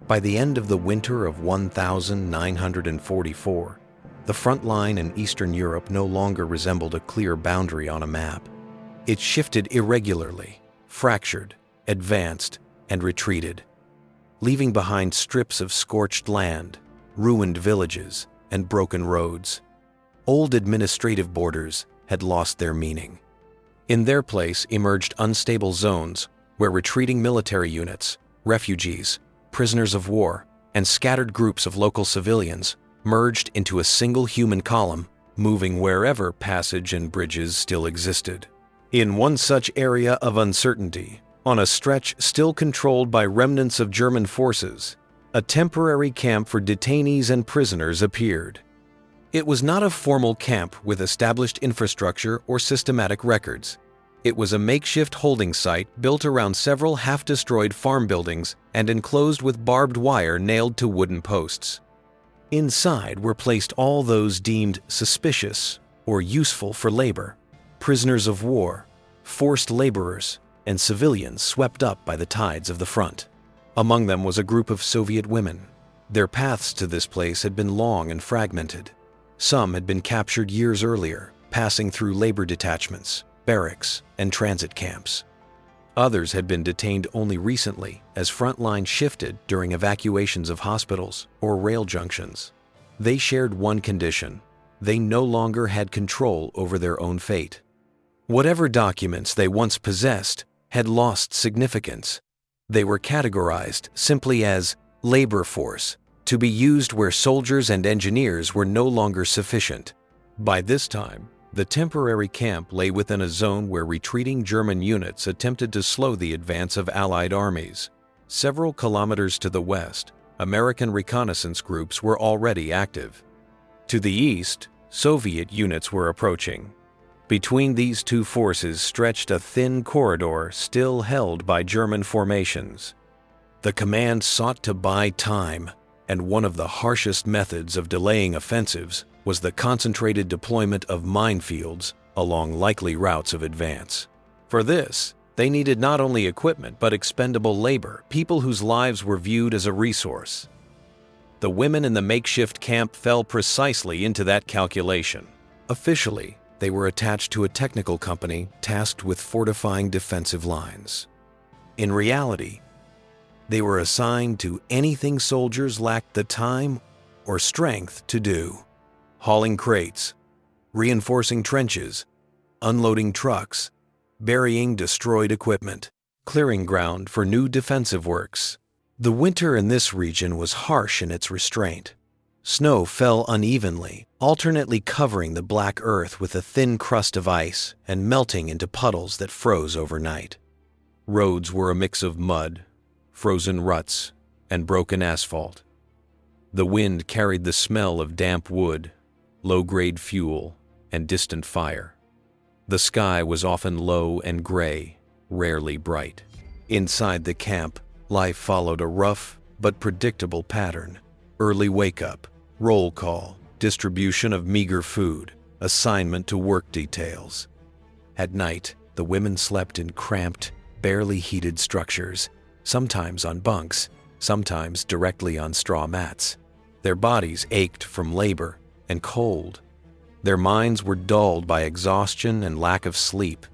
By the end of the winter of 1944, the front line in Eastern Europe no longer resembled a clear boundary on a map. It shifted irregularly, fractured, advanced, and retreated, leaving behind strips of scorched land, ruined villages, and broken roads. Old administrative borders had lost their meaning. In their place emerged unstable zones where retreating military units, refugees, prisoners of war, and scattered groups of local civilians merged into a single human column, moving wherever passage and bridges still existed. In one such area of uncertainty, on a stretch still controlled by remnants of German forces, a temporary camp for detainees and prisoners appeared. It was not a formal camp with established infrastructure or systematic records. It was a makeshift holding site built around several half-destroyed farm buildings and enclosed with barbed wire nailed to wooden posts. Inside were placed all those deemed suspicious or useful for labor, prisoners of war, forced laborers, and civilians swept up by the tides of the front. Among them was a group of Soviet women. Their paths to this place had been long and fragmented. Some had been captured years earlier, passing through labor detachments, barracks, and transit camps. Others had been detained only recently as front lines shifted during evacuations of hospitals or rail junctions. They shared one condition: they no longer had control over their own fate. Whatever documents they once possessed had lost significance. They were categorized simply as labor force, to be used where soldiers and engineers were no longer sufficient. By this time, the temporary camp lay within a zone where retreating German units attempted to slow the advance of Allied armies. Several kilometers to the west, American reconnaissance groups were already active. To the east, Soviet units were approaching. Between these two forces stretched a thin corridor still held by German formations. The command sought to buy time, and one of the harshest methods of delaying offensives was the concentrated deployment of minefields along likely routes of advance. For this, they needed not only equipment but expendable labor, people whose lives were viewed as a resource. The women in the makeshift camp fell precisely into that calculation. Officially, they were attached to a technical company tasked with fortifying defensive lines. In reality, they were assigned to anything soldiers lacked the time or strength to do: hauling crates, reinforcing trenches, unloading trucks, burying destroyed equipment, clearing ground for new defensive works. The winter in this region was harsh in its restraint. Snow fell unevenly, alternately covering the black earth with a thin crust of ice and melting into puddles that froze overnight. Roads were a mix of mud, frozen ruts, and broken asphalt. The wind carried the smell of damp wood, low-grade fuel, and distant fire. The sky was often low and gray, rarely bright. Inside the camp, life followed a rough but predictable pattern: early wake-up, roll call, distribution of meager food, assignment to work details. At night, the women slept in cramped, barely heated structures, sometimes on bunks, sometimes directly on straw mats. Their bodies ached from labor and cold. Their minds were dulled by exhaustion and lack of sleep.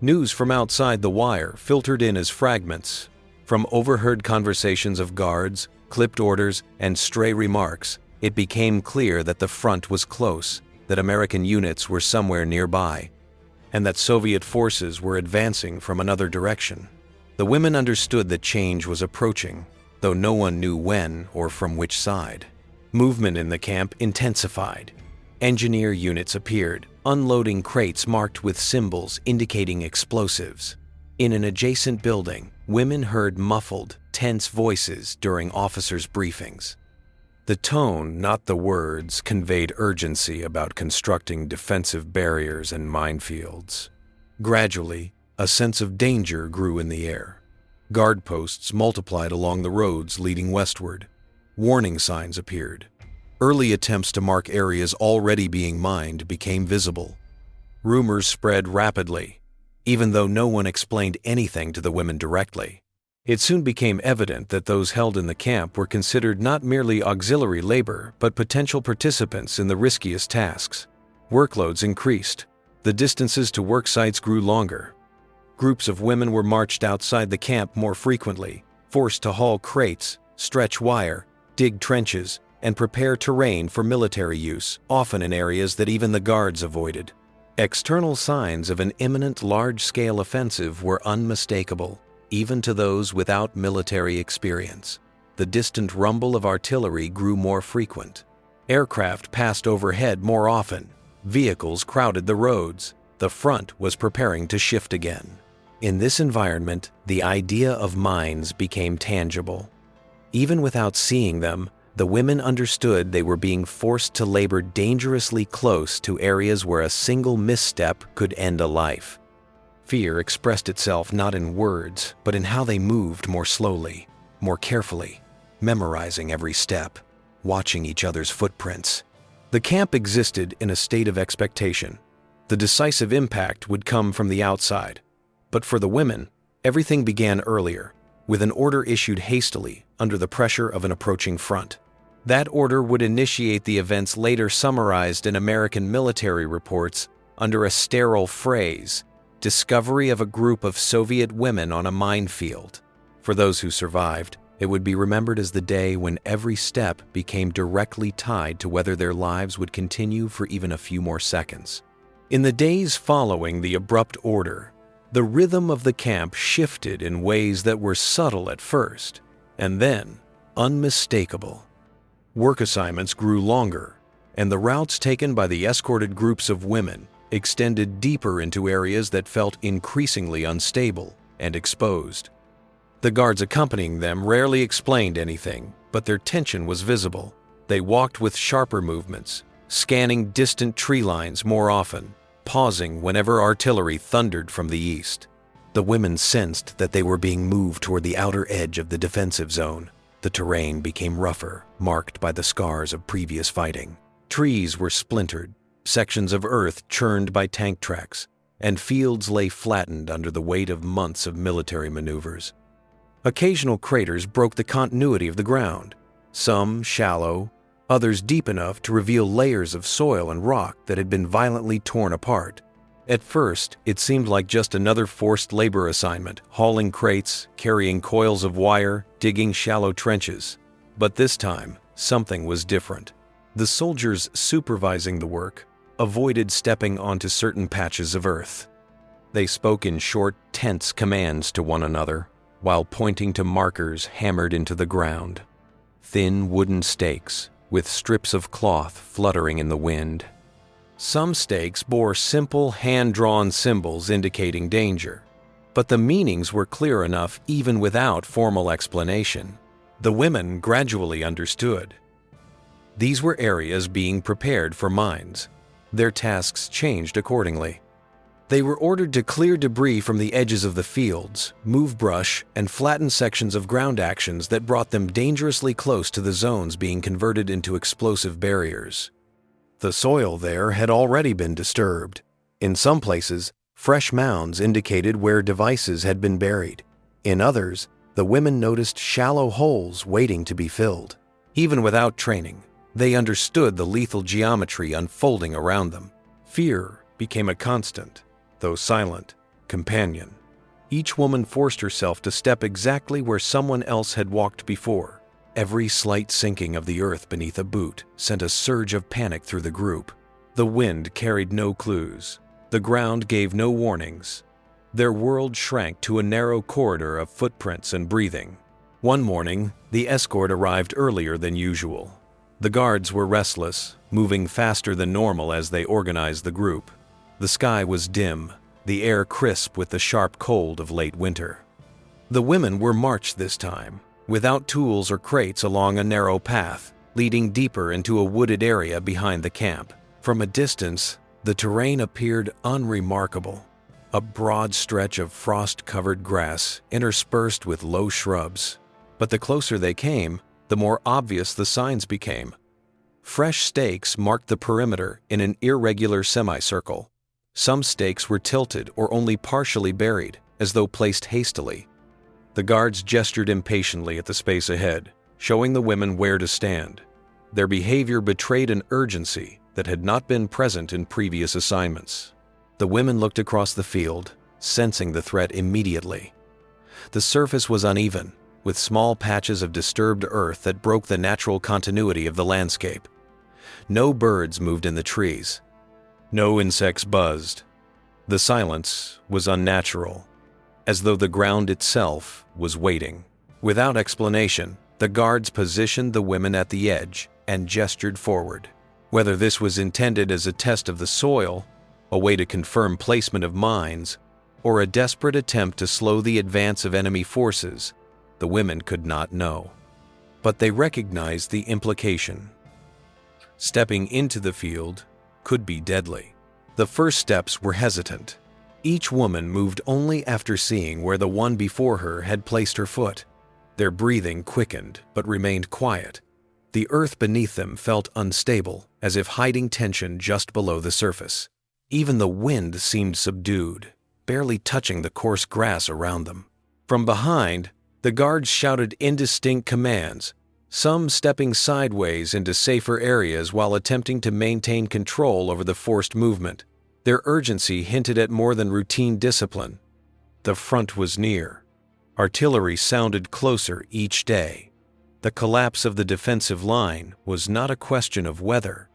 News from outside the wire filtered in as fragments. From overheard conversations of guards, clipped orders, and stray remarks, it became clear that the front was close, that American units were somewhere nearby, and that Soviet forces were advancing from another direction. The women understood that change was approaching, though no one knew when or from which side. Movement in the camp intensified. Engineer units appeared, unloading crates marked with symbols indicating explosives. In an adjacent building, women heard muffled, tense voices during officers' briefings. The tone, not the words, conveyed urgency about constructing defensive barriers and minefields. Gradually, a sense of danger grew in the air. Guard posts multiplied along the roads leading westward. Warning signs appeared. Early attempts to mark areas already being mined became visible. Rumors spread rapidly, even though no one explained anything to the women directly. It soon became evident that those held in the camp were considered not merely auxiliary labor, but potential participants in the riskiest tasks. Workloads increased. The distances to work sites grew longer. Groups of women were marched outside the camp more frequently, forced to haul crates, stretch wire, dig trenches, and prepare terrain for military use, often in areas that even the guards avoided. External signs of an imminent large-scale offensive were unmistakable, even to those without military experience. The distant rumble of artillery grew more frequent. Aircraft passed overhead more often. Vehicles crowded the roads. The front was preparing to shift again. In this environment, the idea of mines became tangible. Even without seeing them, the women understood they were being forced to labor dangerously close to areas where a single misstep could end a life. Fear expressed itself not in words, but in how they moved more slowly, more carefully, memorizing every step, watching each other's footprints. The camp existed in a state of expectation. The decisive impact would come from the outside. But for the women, everything began earlier, with an order issued hastily under the pressure of an approaching front. That order would initiate the events later summarized in American military reports under a sterile phrase, discovery of a group of Soviet women on a minefield. For those who survived, it would be remembered as the day when every step became directly tied to whether their lives would continue for even a few more seconds. In the days following the abrupt order, the rhythm of the camp shifted in ways that were subtle at first, and then unmistakable. Work assignments grew longer, and the routes taken by the escorted groups of women extended deeper into areas that felt increasingly unstable and exposed. The guards accompanying them rarely explained anything, but their tension was visible. They walked with sharper movements, scanning distant tree lines more often, pausing whenever artillery thundered from the east. The women sensed that they were being moved toward the outer edge of the defensive zone. The terrain became rougher, marked by the scars of previous fighting. Trees were splintered, sections of earth churned by tank tracks, and fields lay flattened under the weight of months of military maneuvers. Occasional craters broke the continuity of the ground, some shallow, others deep enough to reveal layers of soil and rock that had been violently torn apart. At first, it seemed like just another forced labor assignment, hauling crates, carrying coils of wire, digging shallow trenches. But this time, something was different. The soldiers supervising the work avoided stepping onto certain patches of earth. They spoke in short, tense commands to one another, while pointing to markers hammered into the ground. Thin wooden stakes, with strips of cloth fluttering in the wind. Some stakes bore simple hand-drawn symbols indicating danger, but the meanings were clear enough even without formal explanation. The women gradually understood. These were areas being prepared for mines. Their tasks changed accordingly. They were ordered to clear debris from the edges of the fields, move brush, and flatten sections of ground actions that brought them dangerously close to the zones being converted into explosive barriers. The soil there had already been disturbed. In some places, fresh mounds indicated where devices had been buried. In others, the women noticed shallow holes waiting to be filled. Even without training, they understood the lethal geometry unfolding around them. Fear became a constant, though silent, companion. Each woman forced herself to step exactly where someone else had walked before. Every slight sinking of the earth beneath a boot sent a surge of panic through the group. The wind carried no clues. The ground gave no warnings. Their world shrank to a narrow corridor of footprints and breathing. One morning, the escort arrived earlier than usual. The guards were restless, moving faster than normal as they organized the group. The sky was dim, the air crisp with the sharp cold of late winter. The women were marched this time, without tools or crates along a narrow path, leading deeper into a wooded area behind the camp. From a distance, the terrain appeared unremarkable. A broad stretch of frost-covered grass interspersed with low shrubs. But the closer they came, the more obvious the signs became. Fresh stakes marked the perimeter in an irregular semicircle. Some stakes were tilted or only partially buried, as though placed hastily. The guards gestured impatiently at the space ahead, showing the women where to stand. Their behavior betrayed an urgency that had not been present in previous assignments. The women looked across the field, sensing the threat immediately. The surface was uneven, with small patches of disturbed earth that broke the natural continuity of the landscape. No birds moved in the trees. No insects buzzed. The silence was unnatural, as though the ground itself was waiting. Without explanation, the guards positioned the women at the edge and gestured forward. Whether this was intended as a test of the soil, a way to confirm placement of mines, or a desperate attempt to slow the advance of enemy forces, the women could not know. But they recognized the implication. Stepping into the field could be deadly. The first steps were hesitant. Each woman moved only after seeing where the one before her had placed her foot. Their breathing quickened but remained quiet. The earth beneath them felt unstable, as if hiding tension just below the surface. Even the wind seemed subdued, barely touching the coarse grass around them. From behind, the guards shouted indistinct commands, some stepping sideways into safer areas while attempting to maintain control over the forced movement. Their urgency hinted at more than routine discipline. The front was near. Artillery sounded closer each day. The collapse of the defensive line was not a question of whether,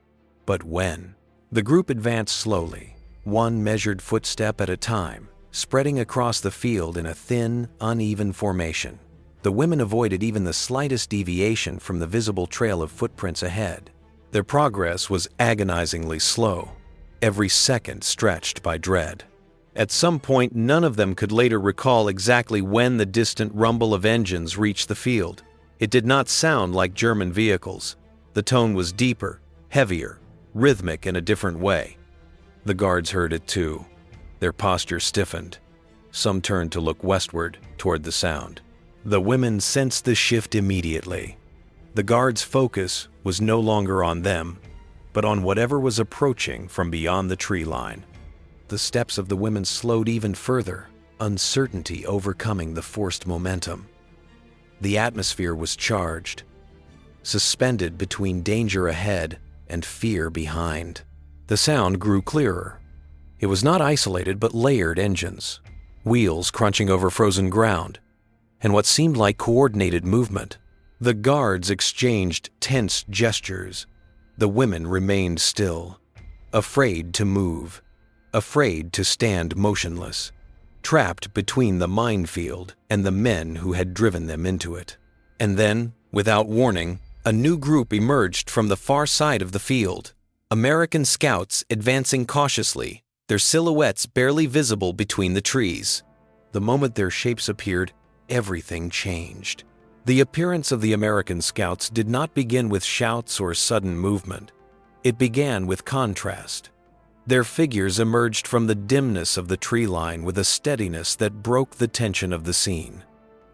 but when. The group advanced slowly, one measured footstep at a time, spreading across the field in a thin, uneven formation. The women avoided even the slightest deviation from the visible trail of footprints ahead. Their progress was agonizingly slow, every second stretched by dread. At some point, none of them could later recall exactly when the distant rumble of engines reached the field. It did not sound like German vehicles. The tone was deeper, heavier, rhythmic in a different way. The guards heard it too. Their posture stiffened. Some turned to look westward, toward the sound. The women sensed the shift immediately. The guards' focus was no longer on them, but on whatever was approaching from beyond the tree line. The steps of the women slowed even further, uncertainty overcoming the forced momentum. The atmosphere was charged, suspended between danger ahead and fear behind. The sound grew clearer. It was not isolated but layered engines, wheels crunching over frozen ground, and what seemed like coordinated movement. The guards exchanged tense gestures. The women remained still, afraid to move, afraid to stand motionless, trapped between the minefield and the men who had driven them into it. And then, without warning, a new group emerged from the far side of the field. American scouts advancing cautiously, their silhouettes barely visible between the trees. The moment their shapes appeared, everything changed. The appearance of the American scouts did not begin with shouts or sudden movement. It began with contrast. Their figures emerged from the dimness of the tree line with a steadiness that broke the tension of the scene.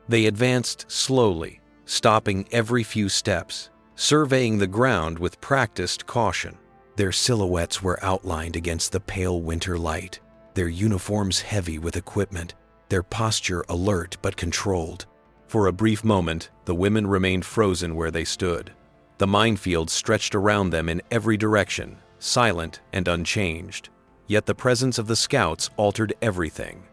They advanced slowly, stopping every few steps, surveying the ground with practiced caution. Their silhouettes were outlined against the pale winter light, their uniforms heavy with equipment, their posture alert but controlled. For a brief moment, the women remained frozen where they stood. The minefield stretched around them in every direction, silent and unchanged. Yet the presence of the scouts altered everything.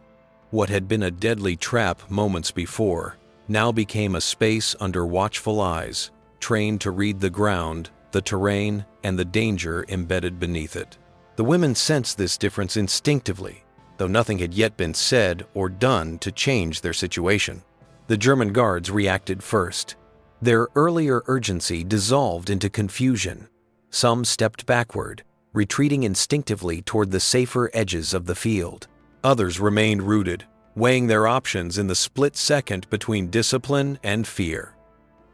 What had been a deadly trap moments before now became a space under watchful eyes, trained to read the ground, the terrain, and the danger embedded beneath it. The women sensed this difference instinctively, though nothing had yet been said or done to change their situation. The German guards reacted first. Their earlier urgency dissolved into confusion. Some stepped backward, retreating instinctively toward the safer edges of the field. Others remained rooted, weighing their options in the split second between discipline and fear.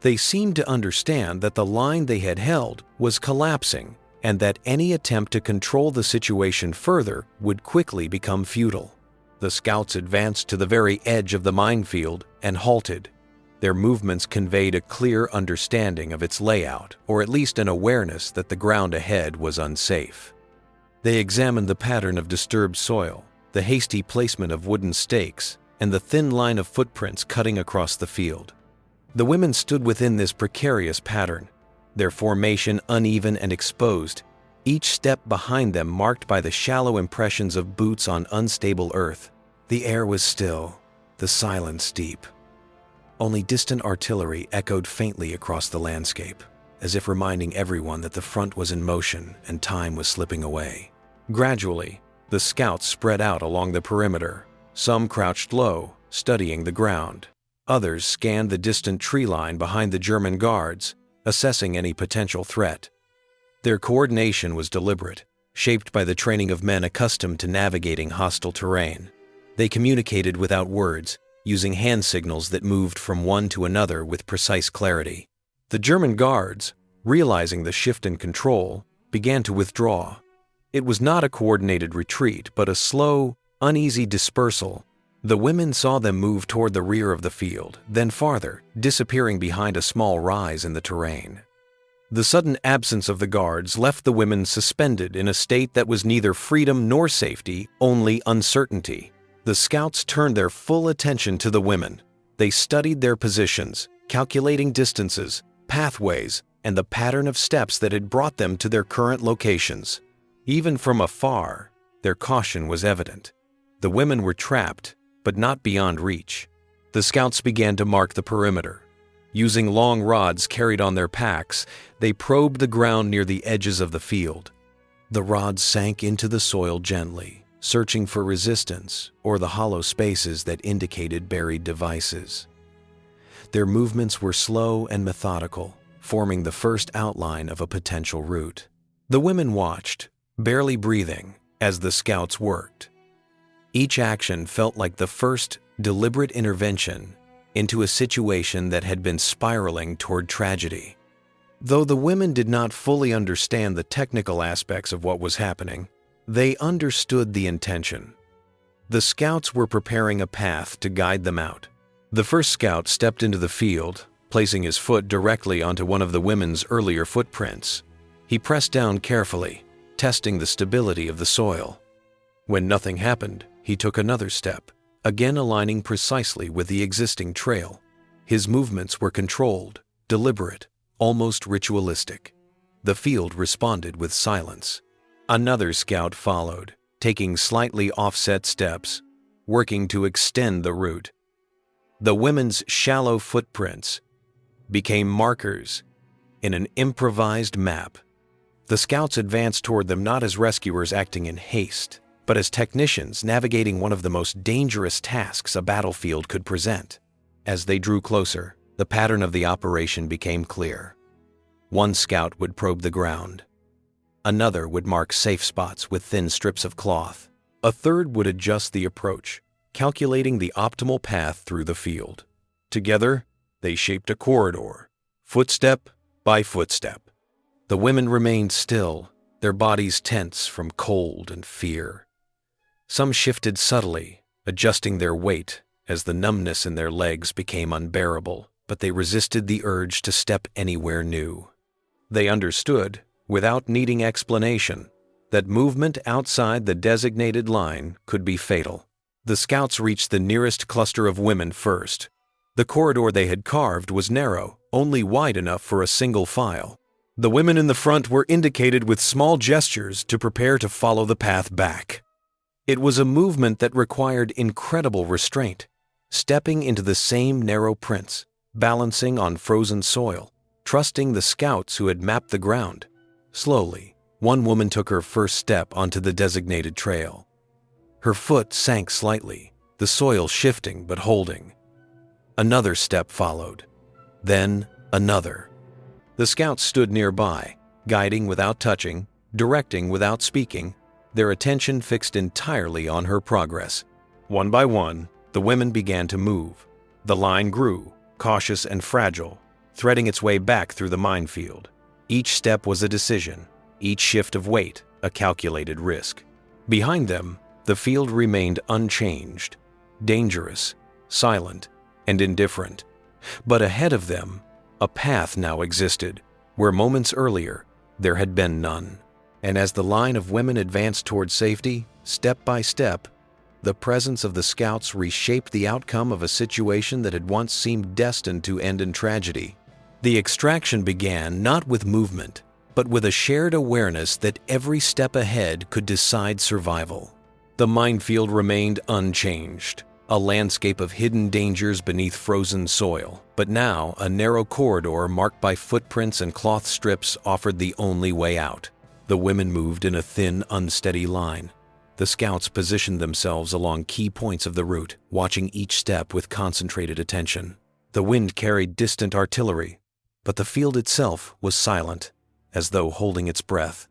They seemed to understand that the line they had held was collapsing and that any attempt to control the situation further would quickly become futile. The scouts advanced to the very edge of the minefield and halted. Their movements conveyed a clear understanding of its layout, or at least an awareness that the ground ahead was unsafe. They examined the pattern of disturbed soil, the hasty placement of wooden stakes, and the thin line of footprints cutting across the field. The women stood within this precarious pattern, their formation uneven and exposed, each step behind them marked by the shallow impressions of boots on unstable earth. The air was still, the silence deep. Only distant artillery echoed faintly across the landscape, as if reminding everyone that the front was in motion and time was slipping away. Gradually, the scouts spread out along the perimeter. Some crouched low, studying the ground. Others scanned the distant tree line behind the German guards, assessing any potential threat. Their coordination was deliberate, shaped by the training of men accustomed to navigating hostile terrain. They communicated without words, using hand signals that moved from one to another with precise clarity. The German guards, realizing the shift in control, began to withdraw. It was not a coordinated retreat, but a slow, uneasy dispersal. The women saw them move toward the rear of the field, then farther, disappearing behind a small rise in the terrain. The sudden absence of the guards left the women suspended in a state that was neither freedom nor safety, only uncertainty. The scouts turned their full attention to the women. They studied their positions, calculating distances, pathways, and the pattern of steps that had brought them to their current locations. Even from afar, their caution was evident. The women were trapped, but not beyond reach. The scouts began to mark the perimeter. Using long rods carried on their packs, they probed the ground near the edges of the field. The rods sank into the soil gently, searching for resistance or the hollow spaces that indicated buried devices. Their movements were slow and methodical, forming the first outline of a potential route. The women watched, barely breathing, as the scouts worked. Each action felt like the first deliberate intervention into a situation that had been spiraling toward tragedy. Though the women did not fully understand the technical aspects of what was happening, they understood the intention. The scouts were preparing a path to guide them out. The first scout stepped into the field, placing his foot directly onto one of the women's earlier footprints. He pressed down carefully, testing the stability of the soil. When nothing happened, he took another step, again aligning precisely with the existing trail. His movements were controlled, deliberate, almost ritualistic. The field responded with silence. Another scout followed, taking slightly offset steps, working to extend the route. The women's shallow footprints became markers in an improvised map. The scouts advanced toward them not as rescuers acting in haste, but as technicians navigating one of the most dangerous tasks a battlefield could present. As they drew closer, the pattern of the operation became clear. One scout would probe the ground. Another would mark safe spots with thin strips of cloth. A third would adjust the approach, calculating the optimal path through the field. Together, they shaped a corridor, footstep by footstep. The women remained still, their bodies tense from cold and fear. Some shifted subtly, adjusting their weight as the numbness in their legs became unbearable, but they resisted the urge to step anywhere new. They understood, without needing explanation, that movement outside the designated line could be fatal. The scouts reached the nearest cluster of women first. The corridor they had carved was narrow, only wide enough for a single file. The women in the front were indicated with small gestures to prepare to follow the path back. It was a movement that required incredible restraint, stepping into the same narrow prints, balancing on frozen soil, trusting the scouts who had mapped the ground. Slowly, one woman took her first step onto the designated trail. Her foot sank slightly, the soil shifting but holding. Another step followed, then another. The scouts stood nearby, guiding without touching, directing without speaking, their attention fixed entirely on her progress. One by one, the women began to move. The line grew, cautious and fragile, threading its way back through the minefield. Each step was a decision, each shift of weight a calculated risk. Behind them, the field remained unchanged, dangerous, silent, and indifferent. But ahead of them, a path now existed, where moments earlier there had been none. And as the line of women advanced toward safety, step by step, the presence of the scouts reshaped the outcome of a situation that had once seemed destined to end in tragedy. The extraction began not with movement, but with a shared awareness that every step ahead could decide survival. The minefield remained unchanged, a landscape of hidden dangers beneath frozen soil, but now a narrow corridor marked by footprints and cloth strips offered the only way out. The women moved in a thin, unsteady line. The scouts positioned themselves along key points of the route, watching each step with concentrated attention. The wind carried distant artillery, but the field itself was silent, as though holding its breath.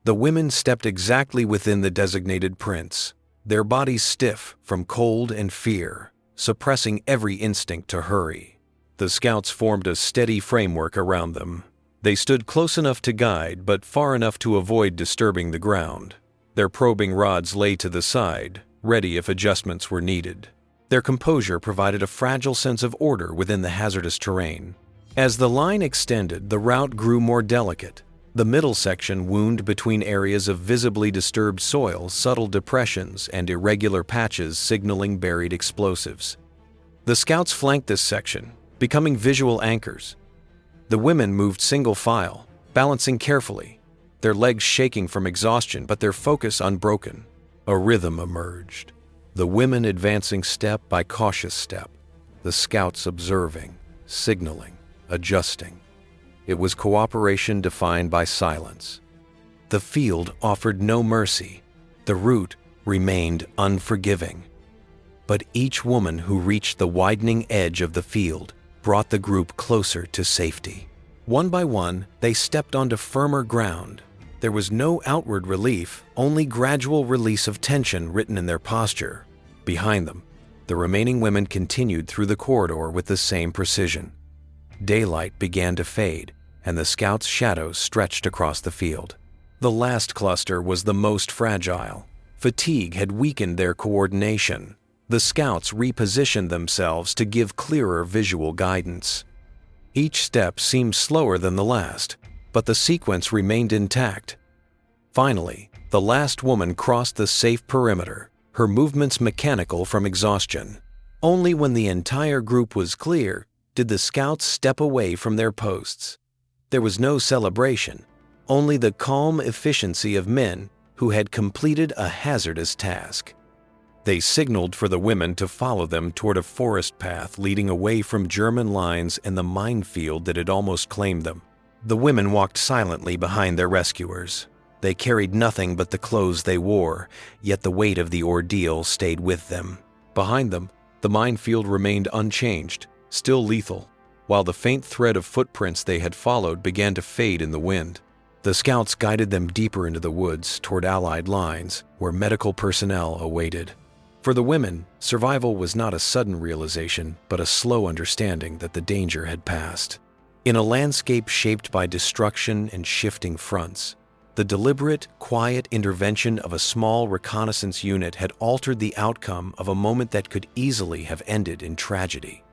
The women stepped exactly within the designated prints, their bodies stiff from cold and fear, suppressing every instinct to hurry. The scouts formed a steady framework around them. They stood close enough to guide, but far enough to avoid disturbing the ground. Their probing rods lay to the side, ready if adjustments were needed. Their composure provided a fragile sense of order within the hazardous terrain. As the line extended, the route grew more delicate. The middle section wound between areas of visibly disturbed soil, subtle depressions, and irregular patches signaling buried explosives. The scouts flanked this section, becoming visual anchors. The women moved single file, balancing carefully, their legs shaking from exhaustion but their focus unbroken. A rhythm emerged, the women advancing step by cautious step, the scouts observing, signaling, adjusting. It was cooperation defined by silence. The field offered no mercy. The route remained unforgiving. But each woman who reached the widening edge of the field brought the group closer to safety. One by one, they stepped onto firmer ground. There was no outward relief, only gradual release of tension written in their posture. Behind them, the remaining women continued through the corridor with the same precision. Daylight began to fade, and the scouts' shadows stretched across the field. The last cluster was the most fragile. Fatigue had weakened their coordination. The scouts repositioned themselves to give clearer visual guidance. Each step seemed slower than the last, but the sequence remained intact. Finally, the last woman crossed the safe perimeter, her movements mechanical from exhaustion. Only when the entire group was clear did the scouts step away from their posts. There was no celebration, only the calm efficiency of men who had completed a hazardous task. They signaled for the women to follow them toward a forest path leading away from German lines and the minefield that had almost claimed them. The women walked silently behind their rescuers. They carried nothing but the clothes they wore, yet the weight of the ordeal stayed with them. Behind them, the minefield remained unchanged, still lethal, while the faint thread of footprints they had followed began to fade in the wind. The scouts guided them deeper into the woods toward Allied lines, where medical personnel awaited. For the women, survival was not a sudden realization, but a slow understanding that the danger had passed. In a landscape shaped by destruction and shifting fronts, the deliberate, quiet intervention of a small reconnaissance unit had altered the outcome of a moment that could easily have ended in tragedy.